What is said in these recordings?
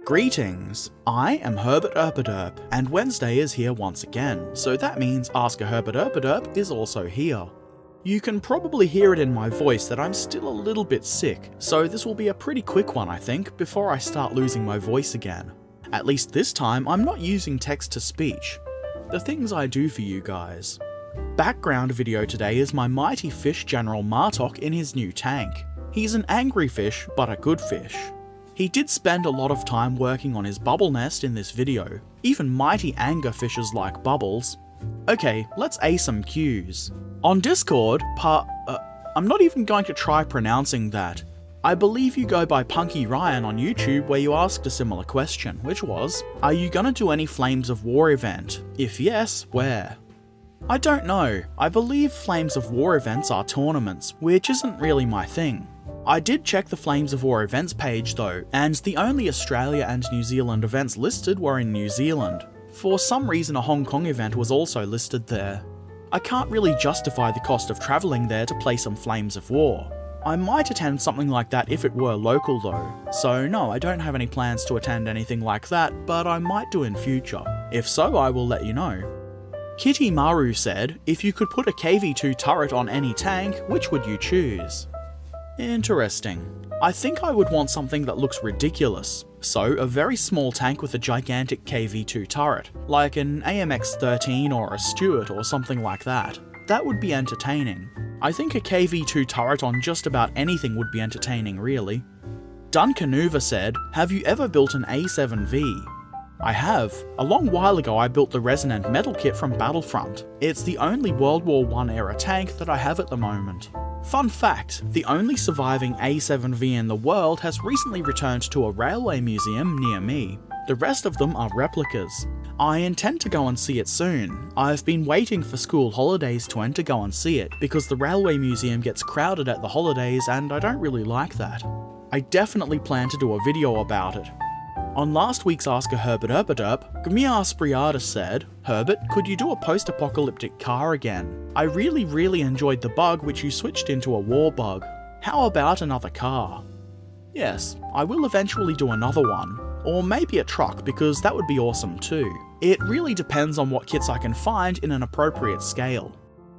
Greetings, I am Herbert Erpaderp, and Wednesday is here once again, so that means Ask a Herbert Erpaderp is also here. You can probably hear it in my voice that I'm still a little bit sick, so this will be a pretty quick one I think, before I start losing my voice again. At least this time I'm not using text-to-speech. The things I do for you guys. Background video today is my mighty fish General Martok in his new tank. He's an angry fish, but a good fish. He did spend a lot of time working on his bubble nest in this video. Even mighty anger fishes like bubbles. Okay, let's A some cues. On Discord, I'm not even going to try pronouncing that. I believe you go by Punky Ryan on YouTube where you asked a similar question, which was, are you gonna do any Flames of War event? If yes, where? I don't know. I believe Flames of War events are tournaments, which isn't really my thing. I did check the Flames of War events page though, and the only Australia and New Zealand events listed were in New Zealand. For some reason a Hong Kong event was also listed there. I can't really justify the cost of travelling there to play some Flames of War. I might attend something like that if it were local though, so no, I don't have any plans to attend anything like that, but I might do in future. If so, I will let you know. Kitty Maru said, if you could put a KV2 turret on any tank, which would you choose? Interesting. I think I would want something that looks ridiculous. So, a very small tank with a gigantic KV2 turret, like an AMX-13 or a Stuart or something like that. That would be entertaining. I think a KV2 turret on just about anything would be entertaining really. Dunkirk said, have you ever built an A7V? I have. A long while ago I built the Resonant Metal Kit from Battlefront. It's the only World War I era tank that I have at the moment. Fun fact, the only surviving A7V in the world has recently returned to a railway museum near me. The rest of them are replicas. I intend to go and see it soon. I've been waiting for school holidays to end to go and see it, because the railway museum gets crowded at the holidays and I don't really like that. I definitely plan to do a video about it. On last week's Ask a Herbert Erpaderp, Gmia Spriada said, Herbert, could you do a post-apocalyptic car again? I really enjoyed the bug which you switched into a war bug. How about another car? Yes, I will eventually do another one. Or maybe a truck, because that would be awesome too. It really depends on what kits I can find in an appropriate scale.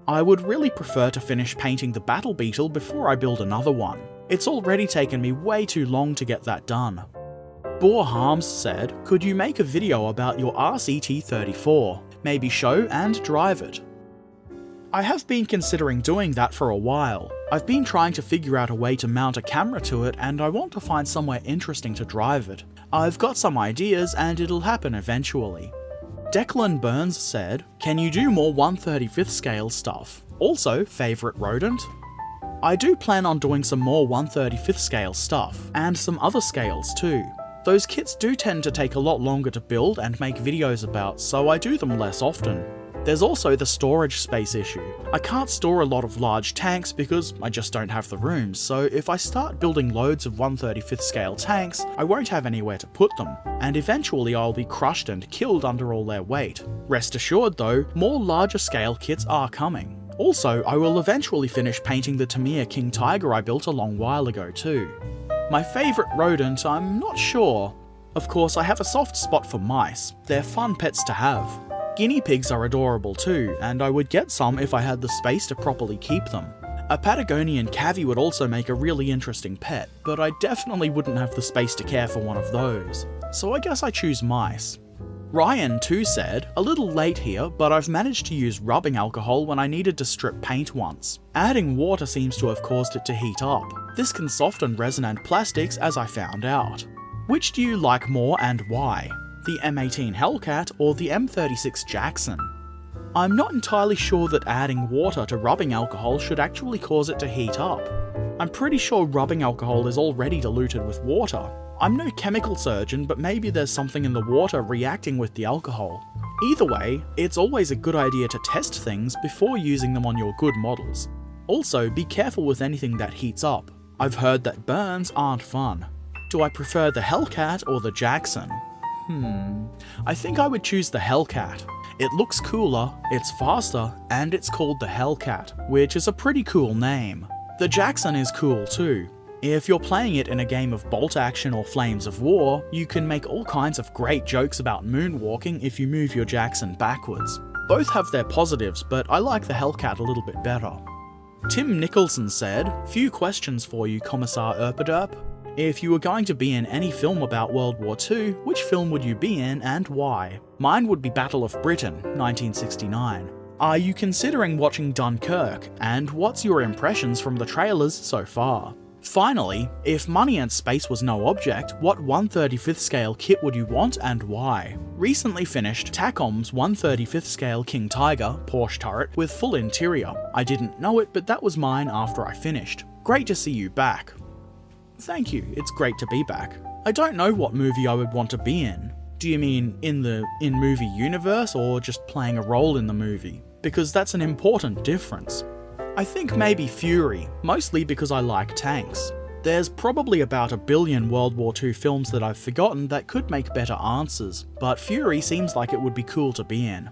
I would really prefer to finish painting the Battle Beetle before I build another one. It's already taken me way too long to get that done. Boar Harms said, could you make a video about your RCT-34? Maybe show and drive it. I have been considering doing that for a while. I've been trying to figure out a way to mount a camera to it and I want to find somewhere interesting to drive it. I've got some ideas and it'll happen eventually. Declan Burns said, can you do more 1/35th scale stuff? Also, favourite rodent? I do plan on doing some more 1/35th scale stuff, and some other scales too. Those kits do tend to take a lot longer to build and make videos about, so I do them less often. There's also the storage space issue. I can't store a lot of large tanks because I just don't have the room, so if I start building loads of 1/35th scale tanks, I won't have anywhere to put them, and eventually I'll be crushed and killed under all their weight. Rest assured though, more larger scale kits are coming. Also, I will eventually finish painting the Tamiya King Tiger I built a long while ago too. My favourite rodent, I'm not sure. Of course, I have a soft spot for mice. They're fun pets to have. Guinea pigs are adorable too, and I would get some if I had the space to properly keep them. A Patagonian cavy would also make a really interesting pet, but I definitely wouldn't have the space to care for one of those. So I guess I choose mice. Ryan too said, a little late here, but I've managed to use rubbing alcohol when I needed to strip paint once. Adding water seems to have caused it to heat up. This can soften resonant plastics as I found out. Which do you like more and why? The M18 Hellcat or the M36 Jackson? I'm not entirely sure that adding water to rubbing alcohol should actually cause it to heat up. I'm pretty sure rubbing alcohol is already diluted with water. I'm no chemical surgeon, but maybe there's something in the water reacting with the alcohol. Either way, it's always a good idea to test things before using them on your good models. Also, be careful with anything that heats up. I've heard that burns aren't fun. Do I prefer the Hellcat or the Jackson? I think I would choose the Hellcat. It looks cooler, it's faster, and it's called the Hellcat, which is a pretty cool name. The Jackson is cool too. If you're playing it in a game of bolt action or Flames of War, you can make all kinds of great jokes about moonwalking if you move your Jackson backwards. Both have their positives, but I like the Hellcat a little bit better. Tim Nicholson said, "Few questions for you, Commissar Erpaderp. If you were going to be in any film about World War II, which film would you be in and why? Mine would be Battle of Britain, 1969. Are you considering watching Dunkirk, and what's your impressions from the trailers so far? Finally, if money and space was no object, what 1/35th scale kit would you want and why? Recently finished TACOM's 1/35th scale King Tiger Porsche turret with full interior. I didn't know it, but that was mine after I finished. Great to see you back." Thank you, it's great to be back. I don't know what movie I would want to be in. Do you mean in movie universe or just playing a role in the movie? Because that's an important difference. I think maybe Fury, mostly because I like tanks. There's probably about 1 billion World War II films that I've forgotten that could make better answers, but Fury seems like it would be cool to be in.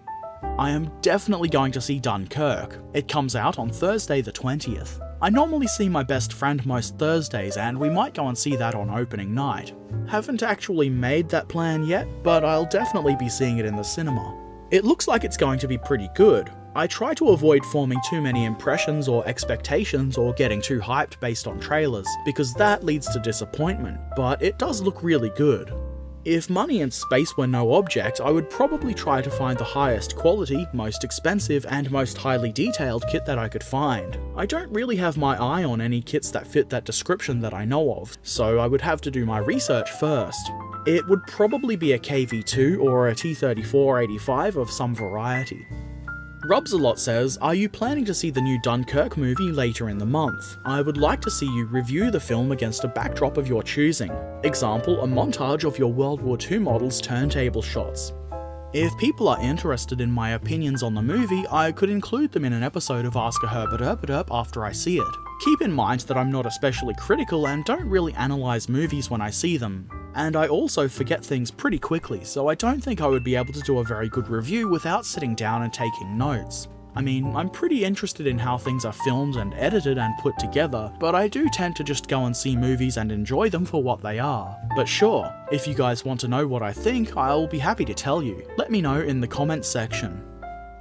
I am definitely going to see Dunkirk. It comes out on Thursday the 20th. I normally see my best friend most Thursdays, and we might go and see that on opening night. Haven't actually made that plan yet, but I'll definitely be seeing it in the cinema. It looks like it's going to be pretty good. I try to avoid forming too many impressions or expectations or getting too hyped based on trailers, because that leads to disappointment, but it does look really good. If money and space were no object, I would probably try to find the highest quality, most expensive, and most highly detailed kit that I could find. I don't really have my eye on any kits that fit that description that I know of, so I would have to do my research first. It would probably be a KV2 or a T-34-85 of some variety. Rubsalot says, "Are you planning to see the new Dunkirk movie later in the month? I would like to see you review the film against a backdrop of your choosing. Example, a montage of your World War II models' turntable shots." If people are interested in my opinions on the movie, I could include them in an episode of Ask a Herbert Erpaderp after I see it. Keep in mind that I'm not especially critical and don't really analyse movies when I see them, and I also forget things pretty quickly, so I don't think I would be able to do a very good review without sitting down and taking notes. I mean, I'm pretty interested in how things are filmed and edited and put together, but I do tend to just go and see movies and enjoy them for what they are. But sure, if you guys want to know what I think, I'll be happy to tell you. Let me know in the comments section.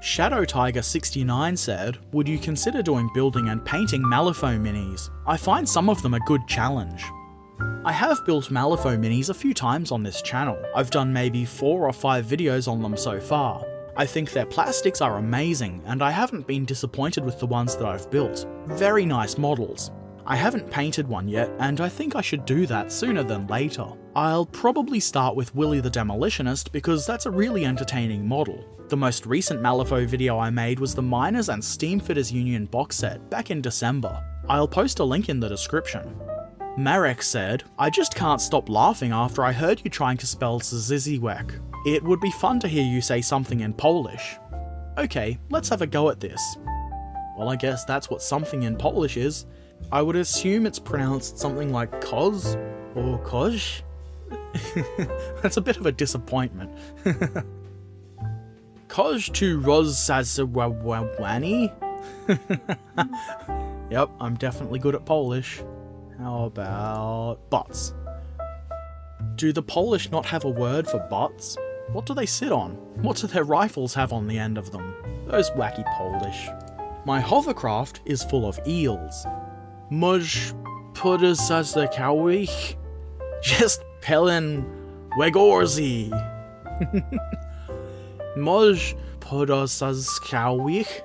Shadow Tiger 69 said, "Would you consider doing building and painting Malifaux minis? I find some of them a good challenge." I have built Malifaux minis a few times on this channel. I've done maybe 4 or 5 videos on them so far. I think their plastics are amazing, and I haven't been disappointed with the ones that I've built. Very nice models. I haven't painted one yet, and I think I should do that sooner than later. I'll probably start with Willy the Demolitionist because that's a really entertaining model. The most recent Malifaux video I made was the Miners and Steamfitters Union box set back in December. I'll post a link in the description. Marek said, "I just can't stop laughing after I heard you trying to spell Zizziwek. It would be fun to hear you say something in Polish." Okay, let's have a go at this. Well, I guess that's what something in Polish is. I would assume it's pronounced something like koz or koz. That's a bit of a disappointment. Koz tu rozsazwani? Yep, I'm definitely good at Polish. How about butts? Do the Polish not have a word for butts? What do they sit on? What do their rifles have on the end of them? Those wacky Polish. My hovercraft is full of eels. Muż podesazekałych? Just pełen wegorzi. Muż podesazekałych?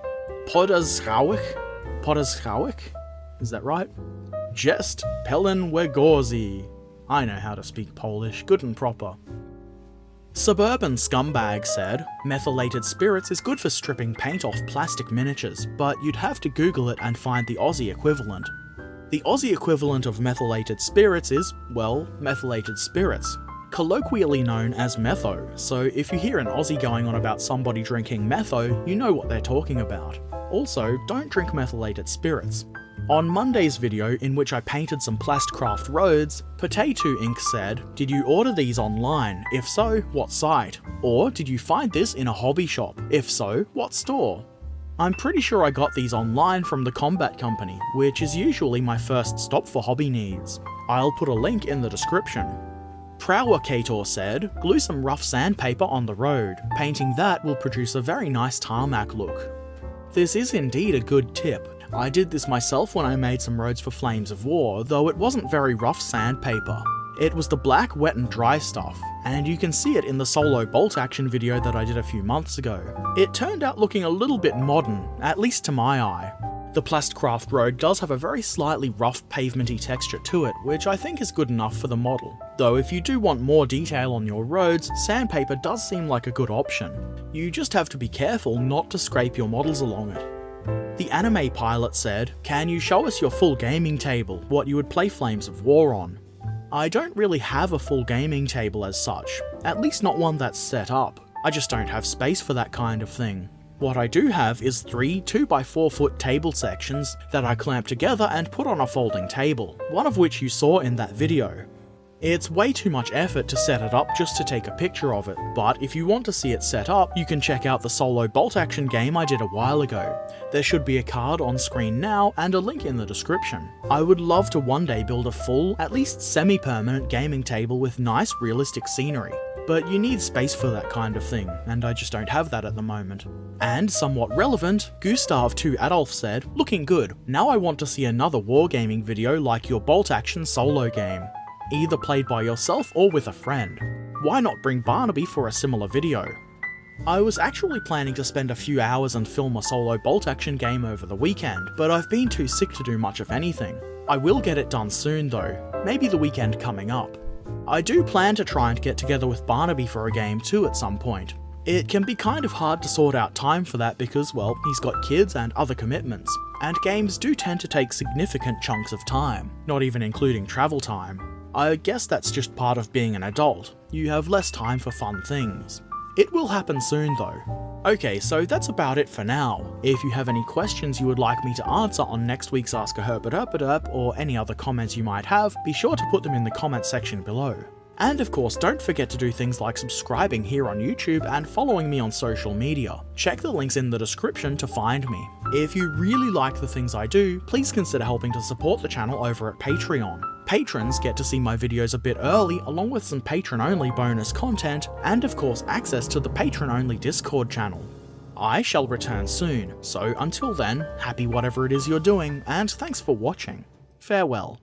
Podesłałych? Is that right? Jest pełen wegorzi. I know how to speak Polish, good and proper. Suburban Scumbag said, "Methylated spirits is good for stripping paint off plastic miniatures, but you'd have to Google it and find the Aussie equivalent. The Aussie equivalent of methylated spirits is, well, methylated spirits, colloquially known as metho, so if you hear an Aussie going on about somebody drinking metho, you know what they're talking about. Also, don't drink methylated spirits." On Monday's video, in which I painted some Plastcraft roads, Potato Inc. said, "Did you order these online? If so, what site? Or did you find this in a hobby shop? If so, what store?" I'm pretty sure I got these online from the Combat Company, which is usually my first stop for hobby needs. I'll put a link in the description. Prowacator said, glue some rough sandpaper on the road. Painting that will produce a very nice tarmac look. This is indeed a good tip. I did this myself when I made some roads for Flames of War, though it wasn't very rough sandpaper. It was the black wet and dry stuff, and you can see it in the solo bolt action video that I did a few months ago. It turned out looking a little bit modern, at least to my eye. The Plastcraft road does have a very slightly rough pavementy texture to it, which I think is good enough for the model. Though if you do want more detail on your roads, sandpaper does seem like a good option. You just have to be careful not to scrape your models along it. The anime pilot said, can you show us your full gaming table, what you would play Flames of War on? I don't really have a full gaming table as such, at least not one that's set up. I just don't have space for that kind of thing. What I do have is 3 2x4 foot table sections that I clamp together and put on a folding table, one of which you saw in that video. It's way too much effort to set it up just to take a picture of it, but if you want to see it set up, you can check out the solo bolt action game I did a while ago. There should be a card on screen now and a link in the description. I would love to one day build a full, at least semi-permanent gaming table with nice realistic scenery. But you need space for that kind of thing, and I just don't have that at the moment. And somewhat relevant, Gustav2 Adolf said, looking good, now I want to see another wargaming video like your bolt action solo game. Either played by yourself or with a friend. Why not bring Barnaby for a similar video? I was actually planning to spend a few hours and film a solo bolt action game over the weekend, but I've been too sick to do much of anything. I will get it done soon though, maybe the weekend coming up. I do plan to try and get together with Barnaby for a game too at some point. It can be kind of hard to sort out time for that because, well, he's got kids and other commitments, and games do tend to take significant chunks of time, not even including travel time. I guess that's just part of being an adult. You have less time for fun things. It will happen soon though. Okay, so that's about it for now. If you have any questions you would like me to answer on next week's Ask a Herbert Erpaderp or any other comments you might have, be sure to put them in the comment section below. And of course, don't forget to do things like subscribing here on YouTube and following me on social media. Check the links in the description to find me. If you really like the things I do, please consider helping to support the channel over at Patreon. Patrons get to see my videos a bit early, along with some patron-only bonus content, and of course access to the patron-only Discord channel. I shall return soon, so until then, happy whatever it is you're doing, and thanks for watching. Farewell.